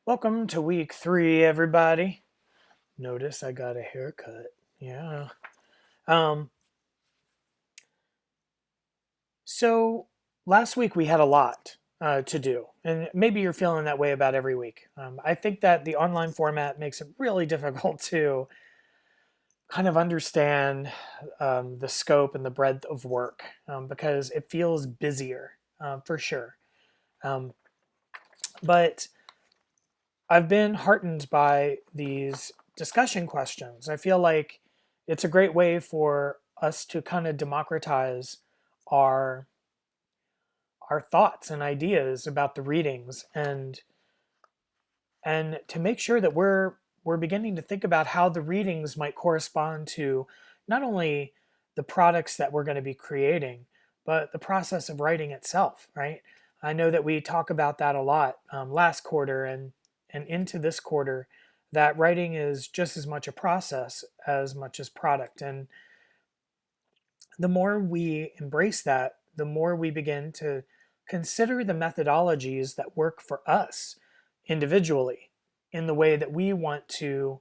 Welcome to week 3, everybody. Notice I got a haircut. Yeah. Um, so last week we had a lot to do, and maybe you're feeling that way about every week. I think that the online format makes it really difficult to kind of understand the scope and the breadth of work because it feels busier for sure. Um, but I've been heartened by these discussion questions. I feel like it's a great way for us to kind of democratize our our thoughts and ideas about the readings and to make sure that we're beginning to think about how the readings might correspond to not only the products that we're going to be creating, but the process of writing itself, right? I know that we talk about that a lot last quarter and into this quarter, that writing is just as much a process as much as product. And the more we embrace that, the more we begin to consider the methodologies that work for us individually in the way that we want to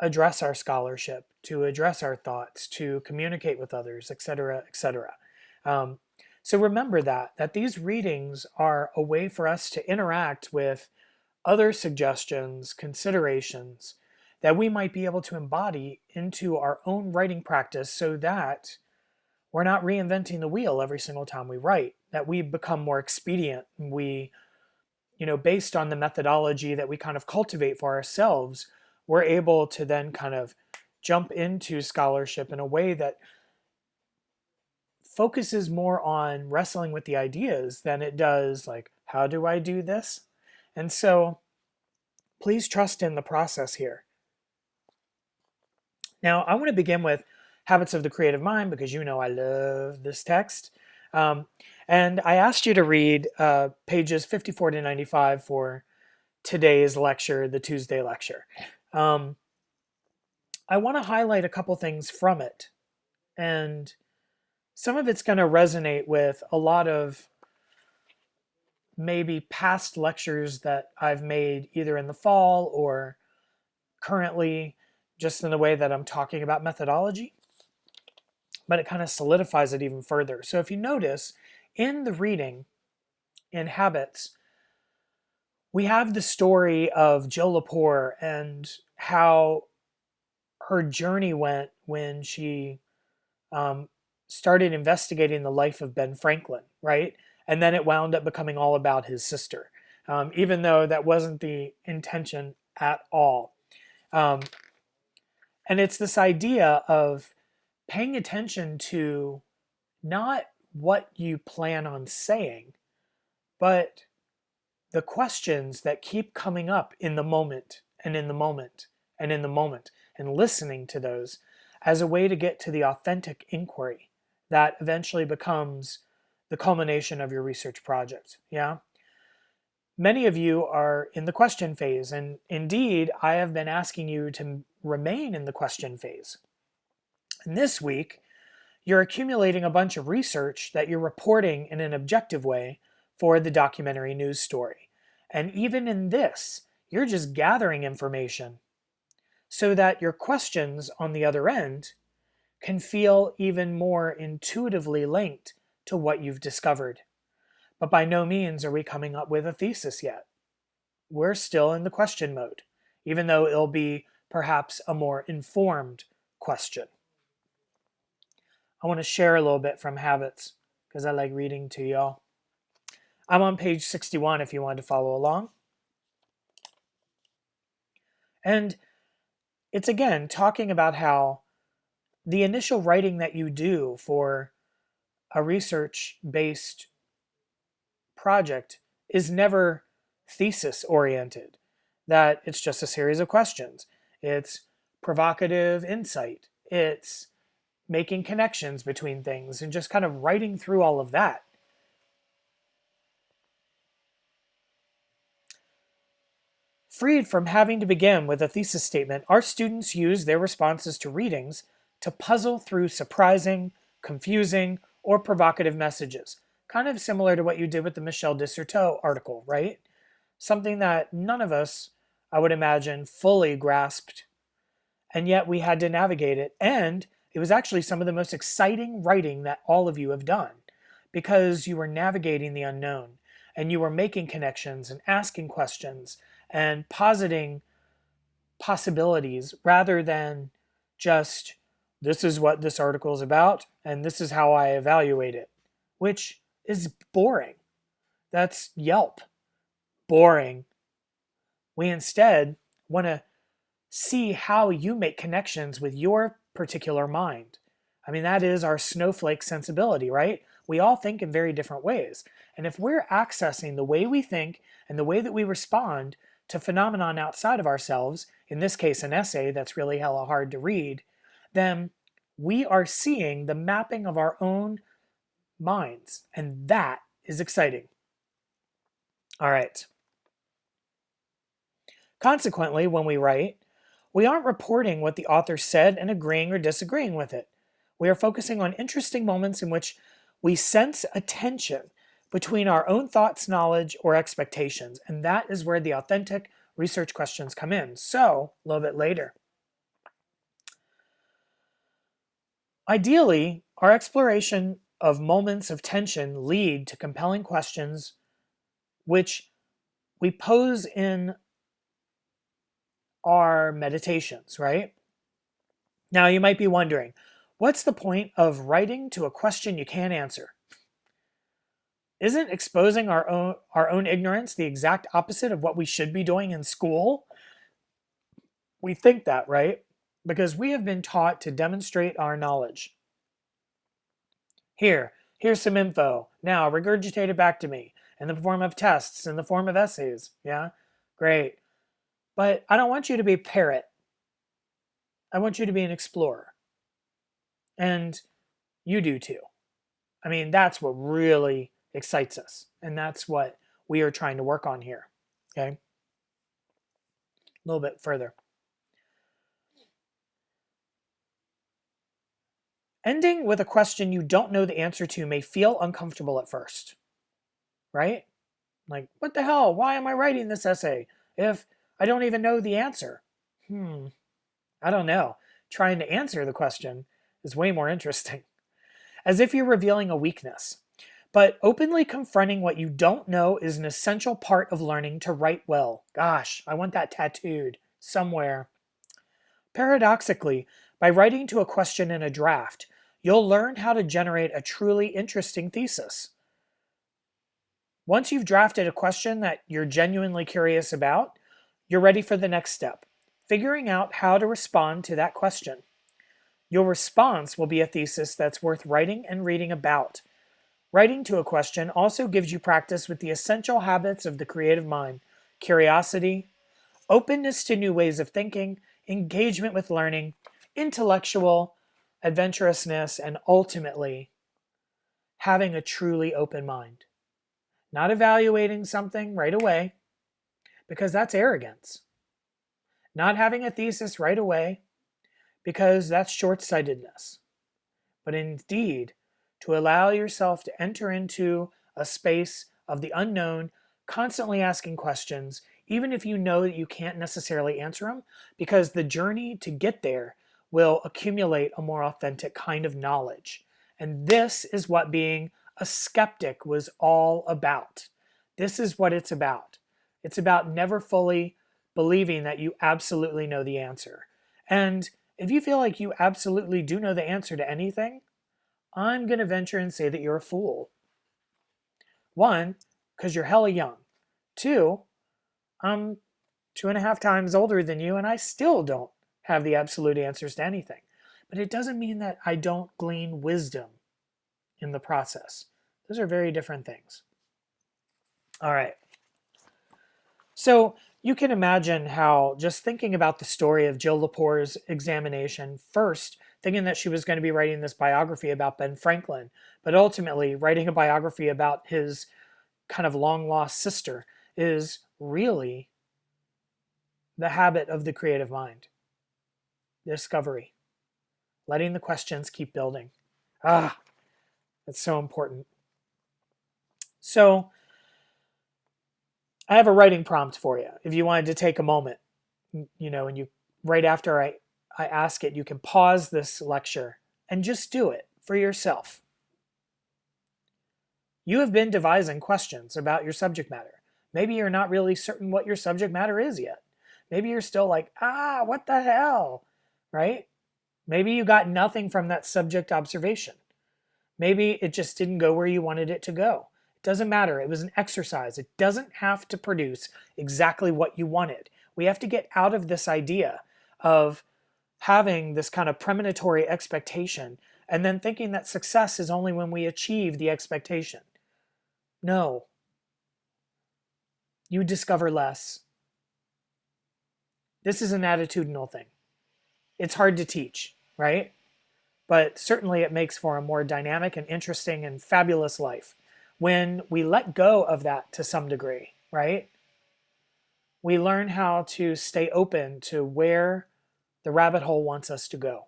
address our scholarship, to address our thoughts, to communicate with others, etc., etc. Um, so remember that these readings are a way for us to interact with other suggestions, considerations that we might be able to embody into our own writing practice so that we're not reinventing the wheel every single time we write, that we become more expedient. Based on the methodology that we kind of cultivate for ourselves, we're able to then kind of jump into scholarship in a way that focuses more on wrestling with the ideas than it does like, how do I do this? And so please trust in the process here. Now, I want to begin with Habits of the Creative Mind because you know I love this text. Um, and I asked you to read pages 54 to 95 for today's lecture, the Tuesday lecture. Um, I want to highlight a couple things from it. And some of it's going to resonate with a lot of maybe past lectures that I've made either in the fall or currently, just in the way that I'm talking about methodology, but it kind of solidifies it even further. So if you notice in the reading in Habits, we have the story of Jill Lepore and how her journey went when she um, started investigating the life of Ben Franklin, right? And then it wound up becoming all about his sister, even though that wasn't the intention at all. Um, and it's this idea of paying attention to not what you plan on saying, but the questions that keep coming up in the moment and in the moment and in the moment, and listening to those as a way to get to the authentic inquiry that eventually becomes the culmination of your research project. Yeah. Many of you are in the question phase, and indeed, I have been asking you to remain in the question phase. And this week, you're accumulating a bunch of research that you're reporting in an objective way for the documentary news story. And even in this, you're just gathering information so that your questions on the other end can feel even more intuitively linked to what you've discovered. But by no means are we coming up with a thesis yet. We're still in the question mode, even though it'll be perhaps a more informed question. I want to share a little bit from Habits because I like reading to y'all. I'm on page 61 if you want to follow along. And it's again talking about how the initial writing that you do for a research based project is never thesis oriented, that it's just a series of questions. It's provocative insight. It's making connections between things and just kind of writing through all of that. Freed from having to begin with a thesis statement, our students use their responses to readings to puzzle through surprising, confusing, or provocative messages. Kind of similar to what you did with the Michel Dissertot article, right? something that none of us, I would imagine, fully grasped. And yet we had to navigate it. And it was actually some of the most exciting writing that all of you have done because you were navigating the unknown and you were making connections and asking questions and positing possibilities rather than just, this is what this article is about and this is how I evaluate it, which is boring. That's Yelp. Boring. We instead want to see how you make connections with your particular mind. I mean, that is our snowflake sensibility, right? We all think in very different ways. And if we're accessing the way we think and the way that we respond to phenomenon outside of ourselves, in this case, an essay that's really hella hard to read, then we are seeing the mapping of our own minds. And that is exciting. All right. Consequently, when we write, we aren't reporting what the author said and agreeing or disagreeing with it. We are focusing on interesting moments in which we sense a tension between our own thoughts, knowledge, or expectations. And that is where the authentic research questions come in. So, a little bit later. Ideally, our exploration of moments of tension lead to compelling questions which we pose in our meditations, right? Now, you might be wondering, what's the point of writing to a question you can't answer? Isn't exposing our own ignorance the exact opposite of what we should be doing in school? We think that, right? Because we have been taught to demonstrate our knowledge. Here's some info. Now, regurgitate it back to me in the form of tests, in the form of essays. Yeah? Great. But I don't want you to be a parrot. I want you to be an explorer. And you do too. I mean, that's what really excites us. And that's what we are trying to work on here. Okay? A little bit further. Ending with a question you don't know the answer to may feel uncomfortable at first. Right? Like, what the hell? Why am I writing this essay if I don't even know the answer? I don't know. Trying to answer the question is way more interesting. As if you're revealing a weakness. But openly confronting what you don't know is an essential part of learning to write well. Gosh, I want that tattooed somewhere. Paradoxically, by writing to a question in a draft, you'll learn how to generate a truly interesting thesis. Once you've drafted a question that you're genuinely curious about, you're ready for the next step, figuring out how to respond to that question. Your response will be a thesis that's worth writing and reading about. Writing to a question also gives you practice with the essential habits of the creative mind: curiosity, openness to new ways of thinking, engagement with learning, intellectual adventurousness, and ultimately, having a truly open mind. Not evaluating something right away, because that's arrogance. Not having a thesis right away, because that's short-sightedness. But indeed, to allow yourself to enter into a space of the unknown, constantly asking questions, even if you know that you can't necessarily answer them, because the journey to get there will accumulate a more authentic kind of knowledge. And this is what being a skeptic was all about. This is what it's about. It's about never fully believing that you absolutely know the answer. And if you feel like you absolutely do know the answer to anything, I'm going to venture and say that you're a fool. One, because you're hella young. Two, I'm 2.5 times older than you and I still don't have the absolute answers to anything. But it doesn't mean that I don't glean wisdom in the process. Those are very different things. All right. So you can imagine how just thinking about the story of Jill Lepore's examination, first thinking that she was going to be writing this biography about Ben Franklin, but ultimately writing a biography about his kind of long lost sister, is really the habit of the creative mind. Discovery. Letting the questions keep building. That's so important. So I have a writing prompt for you. If you wanted to take a moment, and you right after I ask it, you can pause this lecture and just do it for yourself. You have been devising questions about your subject matter. Maybe you're not really certain what your subject matter is yet. Maybe you're still like, what the hell, right? Maybe you got nothing from that subject observation. Maybe it just didn't go where you wanted it to go. It doesn't matter. It was an exercise. It doesn't have to produce exactly what you wanted. We have to get out of this idea of having this kind of premonitory expectation and then thinking that success is only when we achieve the expectation. No. You discover less. This is an attitudinal thing. It's hard to teach, right? But certainly it makes for a more dynamic and interesting and fabulous life when we let go of that to some degree, right? We learn how to stay open to where the rabbit hole wants us to go,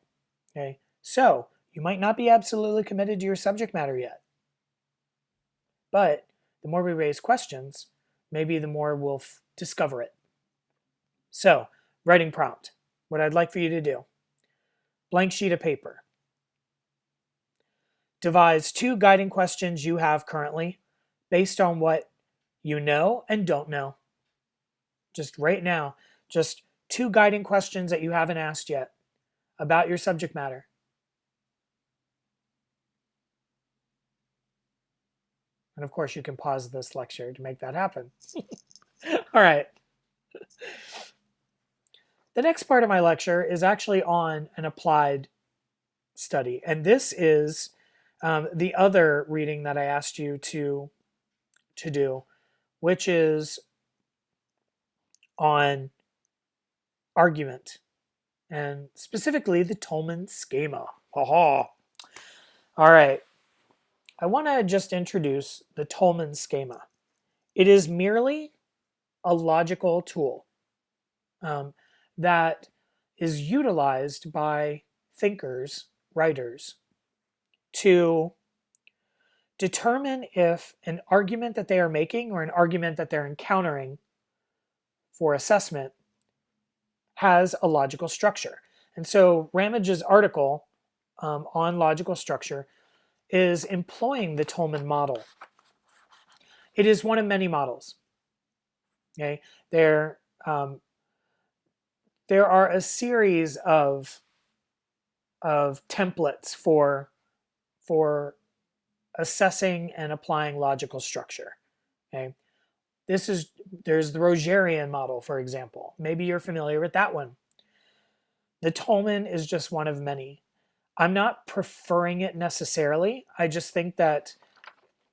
okay? So you might not be absolutely committed to your subject matter yet, but the more we raise questions, maybe the more we'll discover it. So, writing prompt, what I'd like for you to do, blank sheet of paper. Devise 2 guiding questions you have currently based on what you know and don't know. Just right now, just 2 guiding questions that you haven't asked yet about your subject matter. And of course, you can pause this lecture to make that happen. All right. The next part of my lecture is actually on an applied study. And this is the other reading that I asked you to do, which is on argument, and specifically the Tolman schema. All right. I want to just introduce the Tolman schema. It is merely a logical tool that is utilized by thinkers, writers, to determine if an argument that they are making or an argument that they're encountering for assessment has a logical structure. And so Ramage's article on logical structure is employing the Tolman model. It is one of many models. Okay, there are a series of templates for assessing and applying logical structure. Okay, there's the Rogerian model, for example. Maybe you're familiar with that one. The Tolman is just one of many. I'm not preferring it necessarily. I just think that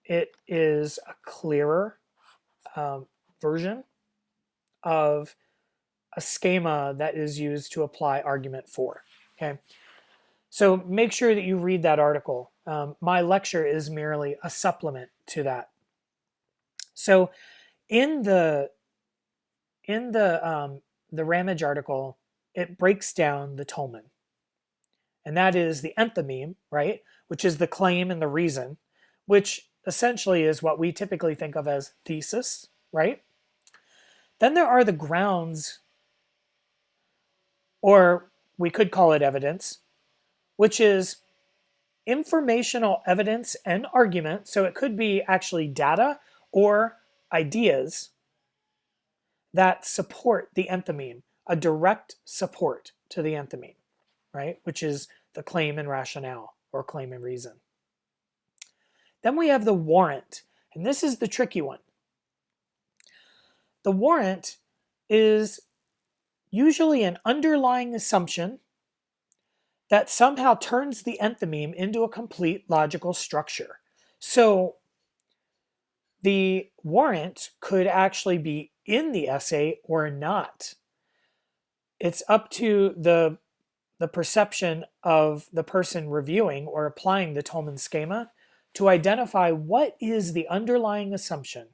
it is a clearer version of a schema that is used to apply argument 4. Okay, so make sure that you read that article. My lecture is merely a supplement to that. So in the Ramage article, it breaks down the Tolman. And that is the enthymeme, right? Which is the claim and the reason, which essentially is what we typically think of as thesis, right? Then there are the grounds, or we could call it evidence, which is informational evidence and argument. So it could be actually data or ideas that support the enthymeme, a direct support to the enthymeme, right? Which is the claim and rationale, or claim and reason. Then we have the warrant, and this is the tricky one. The warrant is usually an underlying assumption that somehow turns the enthymeme into a complete logical structure. So the warrant could actually be in the essay or not. It's up to the perception of the person reviewing or applying the Tolman schema to identify what is the underlying assumption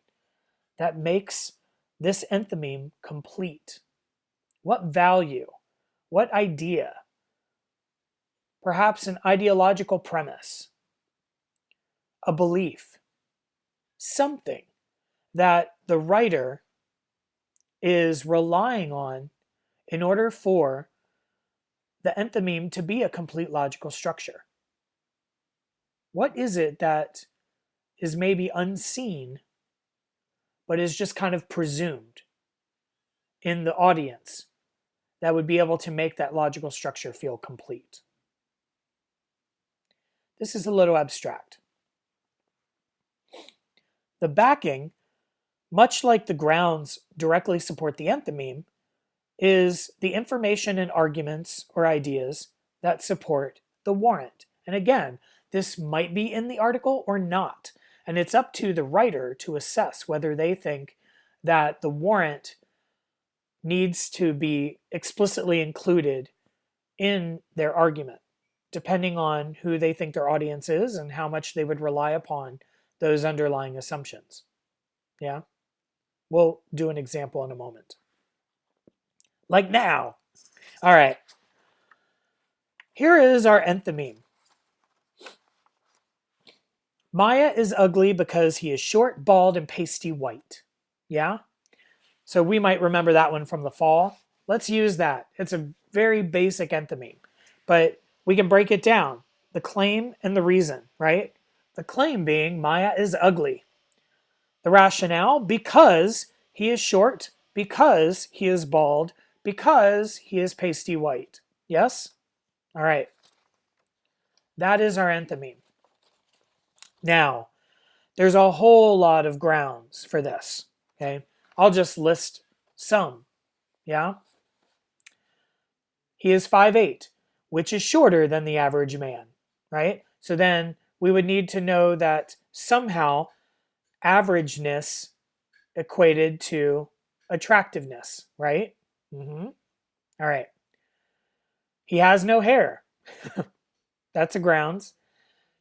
that makes this enthymeme complete. What value? What idea? Perhaps an ideological premise, a belief, something that the writer is relying on in order for the enthymeme to be a complete logical structure? What is it that is maybe unseen, but is just kind of presumed in the audience that would be able to make that logical structure feel complete? This is a little abstract. The backing, much like the grounds directly support the enthymeme, is the information and arguments or ideas that support the warrant. And again, this might be in the article or not. And it's up to the writer to assess whether they think that the warrant needs to be explicitly included in their argument, depending on who they think their audience is and how much they would rely upon those underlying assumptions. Yeah? We'll do an example in a moment. Like now. All right. Here is our enthymeme. Maya is ugly because he is short, bald, and pasty white. Yeah? So we might remember that one from the fall. Let's use that. It's a very basic enthymeme, but we can break it down. The claim and the reason, right? The claim being Maya is ugly. The rationale, because he is short, because he is bald, because he is pasty white. Yes? All right. That is our enthymeme. Now, there's a whole lot of grounds for this. Okay? I'll just list some. Yeah? He is 5'8", which is shorter than the average man, right? So then we would need to know that somehow averageness equated to attractiveness, right? All right. He has no hair. That's a grounds.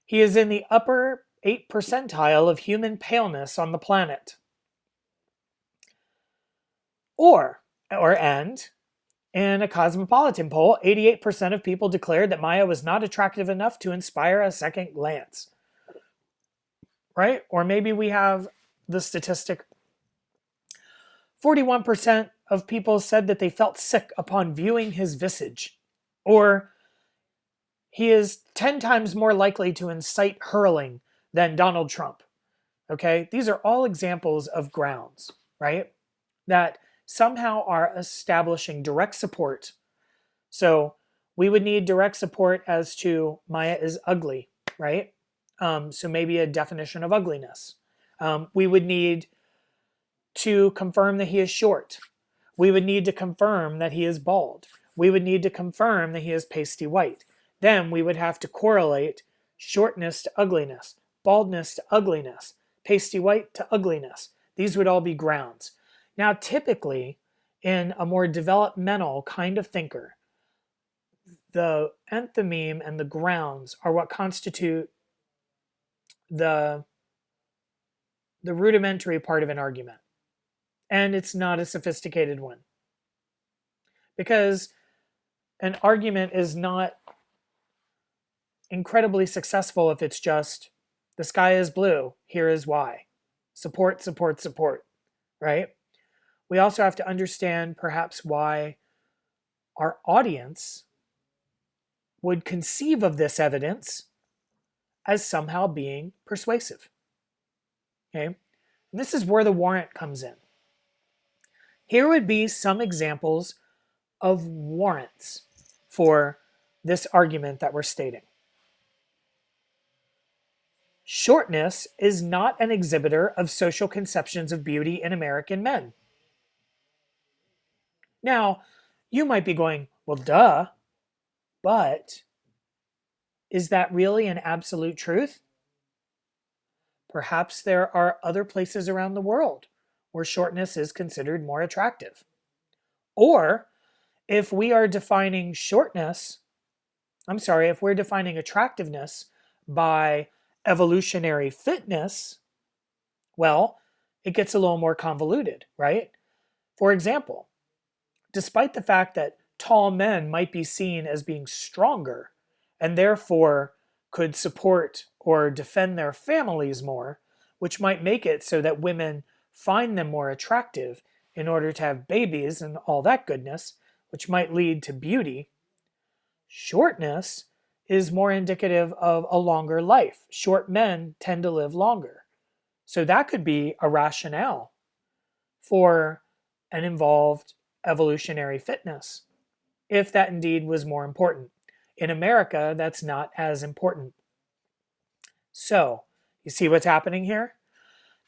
He is in the upper 8th percentile of human paleness on the planet. And in a Cosmopolitan poll, 88% of people declared that Maya was not attractive enough to inspire a second glance. Right? Or maybe we have the statistic 41% of people said that they felt sick upon viewing his visage. Or he is 10 times more likely to incite hurling than Donald Trump. Okay? These are all examples of grounds, right? That somehow are establishing direct support. So we would need direct support as to Maya is ugly, right? So maybe a definition of ugliness. We would need to confirm that he is short. We would need to confirm that he is bald. We would need to confirm that he is pasty white. Then we would have to correlate shortness to ugliness, baldness to ugliness, pasty white to ugliness. These would all be grounds. Now, typically, in a more developmental kind of thinker, the enthymeme and the grounds are what constitute the rudimentary part of an argument. And it's not a sophisticated one. Because an argument is not incredibly successful if it's just, the sky is blue, here is why. Support, support, support, right? We also have to understand perhaps why our audience would conceive of this evidence as somehow being persuasive. Okay? And this is where the warrant comes in. Here would be some examples of warrants for this argument that we're stating. Shortness is not an exhibitor of social conceptions of beauty in American men. Now, you might be going, well, duh, but is that really an absolute truth? Perhaps there are other places around the world where shortness is considered more attractive. Or if we are defining if we're defining attractiveness by evolutionary fitness, well, it gets a little more convoluted, right? For example, despite the fact that tall men might be seen as being stronger and therefore could support or defend their families more, which might make it so that women find them more attractive in order to have babies and all that goodness, which might lead to beauty. Shortness is more indicative of a longer life. Short men tend to live longer. So that could be a rationale for an involved evolutionary fitness, if that indeed was more important. In America, that's not as important. So, you see what's happening here?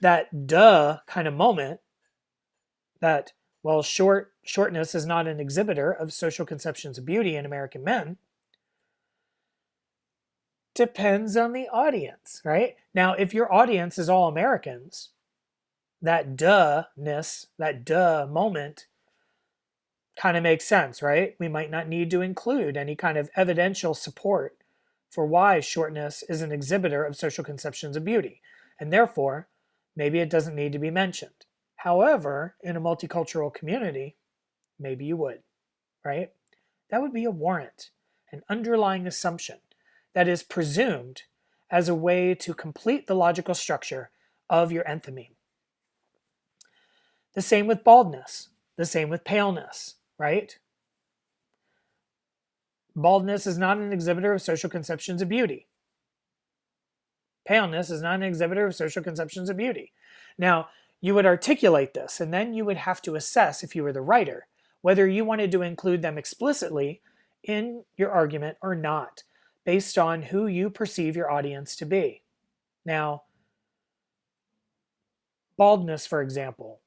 That duh kind of moment that, well, shortness is not an exhibitor of social conceptions of beauty in American men, depends on the audience, right? Now, if your audience is all Americans, that duh-ness, that duh moment kind of makes sense, right? We might not need to include any kind of evidential support for why shortness is an exhibitor of social conceptions of beauty, and therefore, maybe it doesn't need to be mentioned. However, in a multicultural community, maybe you would, right? That would be a warrant, an underlying assumption that is presumed as a way to complete the logical structure of your enthymeme. The same with baldness, the same with paleness, right? Baldness is not an exhibitor of social conceptions of beauty. Paleness is not an exhibitor of social conceptions of beauty. Now, you would articulate this, and then you would have to assess, if you were the writer, whether you wanted to include them explicitly in your argument or not, based on who you perceive your audience to be. Now, baldness, for example,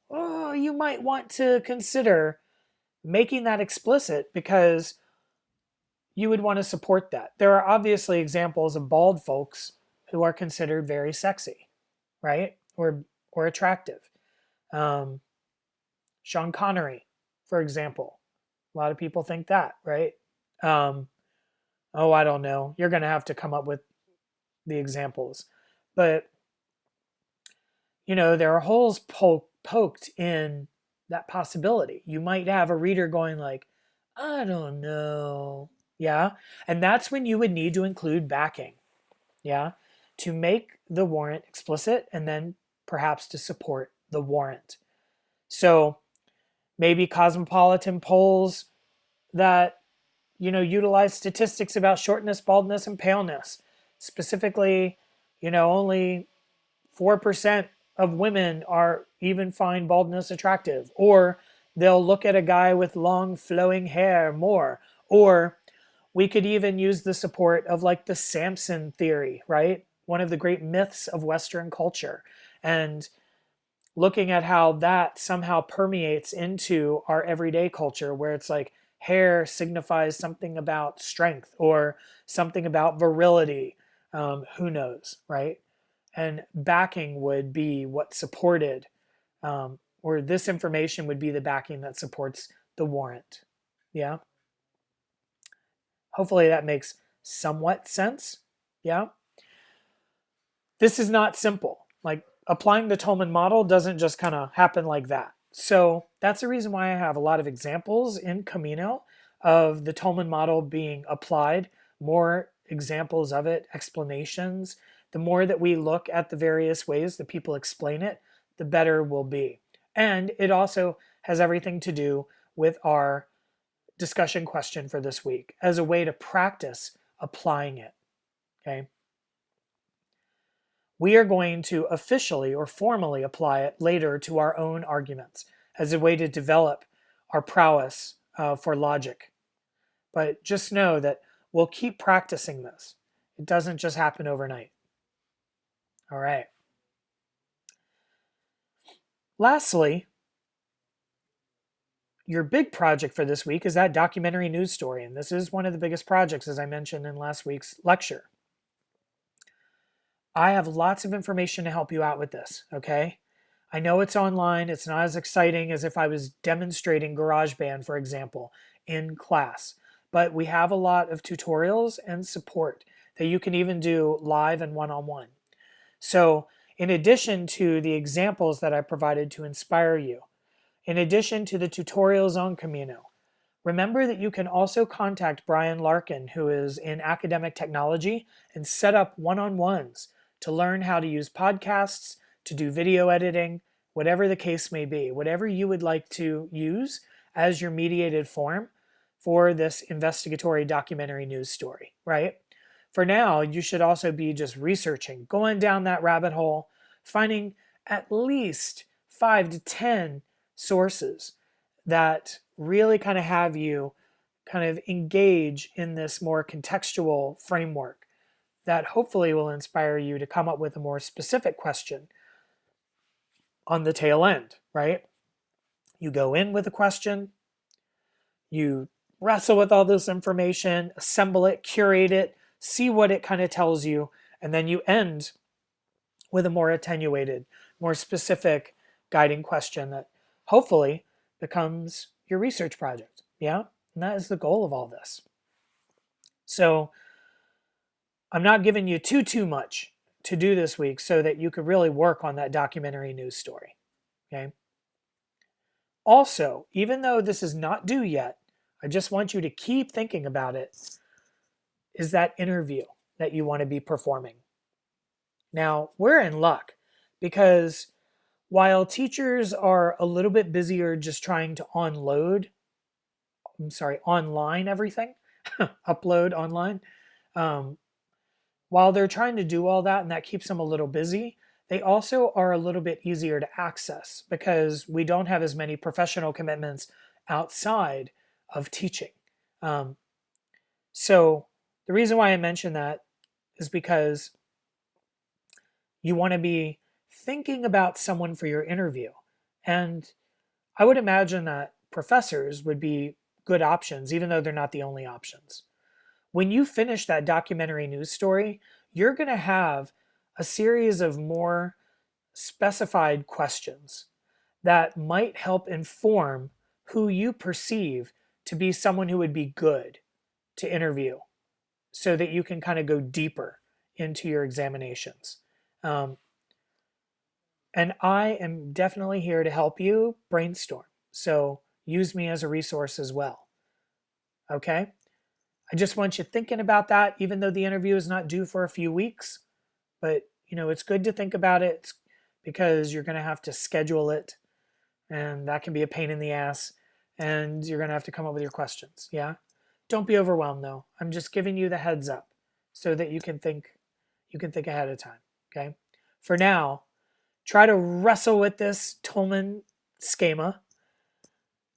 you might want to consider making that explicit because you would want to support that. There are obviously examples of bald folks who are considered very sexy, right? Or attractive. Sean Connery, for example. A lot of people think that, right? I don't know. You're going to have to come up with the examples. But, there are holes poked in that possibility. You might have a reader going like, I don't know. Yeah. And that's when you would need to include backing. Yeah. To make the warrant explicit and then perhaps to support the warrant. So maybe cosmopolitan polls that, utilize statistics about shortness, baldness, and paleness. Specifically, only 4% of women are even find baldness attractive. Or they'll look at a guy with long flowing hair more. Or we could even use the support of like the Samson theory, right? One of the great myths of Western culture. And looking at how that somehow permeates into our everyday culture where it's like hair signifies something about strength or something about virility. Who knows, right? And backing would be what supported, or this information would be the backing that supports the warrant. Yeah. Hopefully that makes somewhat sense. Yeah. This is not simple. Like applying the Tolman model doesn't just kind of happen like that. So that's the reason why I have a lot of examples in Camino of the Tolman model being applied, more examples of it, explanations. The more that we look at the various ways that people explain it, the better we'll be. And it also has everything to do with our discussion question for this week as a way to practice applying it. Okay. We are going to officially or formally apply it later to our own arguments as a way to develop our prowess for logic. But just know that we'll keep practicing this. It doesn't just happen overnight. All right. Lastly, your big project for this week is that documentary news story. And this is one of the biggest projects, as I mentioned in last week's lecture. I have lots of information to help you out with this, okay? I know it's online. It's not as exciting as if I was demonstrating GarageBand, for example, in class. But we have a lot of tutorials and support that you can even do live and one-on-one. So in addition to the examples that I provided to inspire you, in addition to the tutorials on Camino, remember that you can also contact Brian Larkin, who is in academic technology, and set up one-on-ones to learn how to use podcasts, to do video editing, whatever the case may be, whatever you would like to use as your mediated form for this investigatory documentary news story, right? For now, you should also be just researching, going down that rabbit hole, finding at least 5 to 10 sources that really kind of have you kind of engage in this more contextual framework that hopefully will inspire you to come up with a more specific question on the tail end, right? You go in with a question, you wrestle with all this information, assemble it, curate it, see what it kind of tells you, and then you end with a more attenuated, more specific guiding question that hopefully becomes your research project. Yeah? And that is the goal of all this. So I'm not giving you too much to do this week so that you could really work on that documentary news story. Okay? Also, even though this is not due yet, I just want you to keep thinking about it, is that interview that you want to be performing. Now, we're in luck because while teachers are a little bit busier just trying to online everything, upload online, while they're trying to do all that and that keeps them a little busy, they also are a little bit easier to access because we don't have as many professional commitments outside of teaching. So the reason why I mention that is because you want to be thinking about someone for your interview. And I would imagine that professors would be good options, even though they're not the only options. When you finish that documentary news story, you're going to have a series of more specified questions that might help inform who you perceive to be someone who would be good to interview so that you can kind of go deeper into your examinations. And I am definitely here to help you brainstorm. So use me as a resource as well. Okay? I just want you thinking about that, even though the interview is not due for a few weeks. But, it's good to think about it because you're going to have to schedule it. And that can be a pain in the ass. And you're going to have to come up with your questions. Yeah? Don't be overwhelmed, though. I'm just giving you the heads up so that you can think ahead of time. Okay? For now, try to wrestle with this Tolman schema.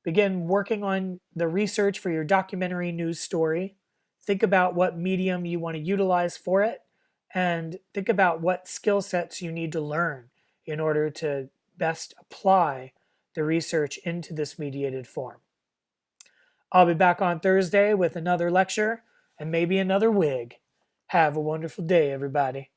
Begin working on the research for your documentary news story. Think about what medium you want to utilize for it, and think about what skill sets you need to learn in order to best apply the research into this mediated form. I'll be back on Thursday with another lecture and maybe another wig. Have a wonderful day, everybody.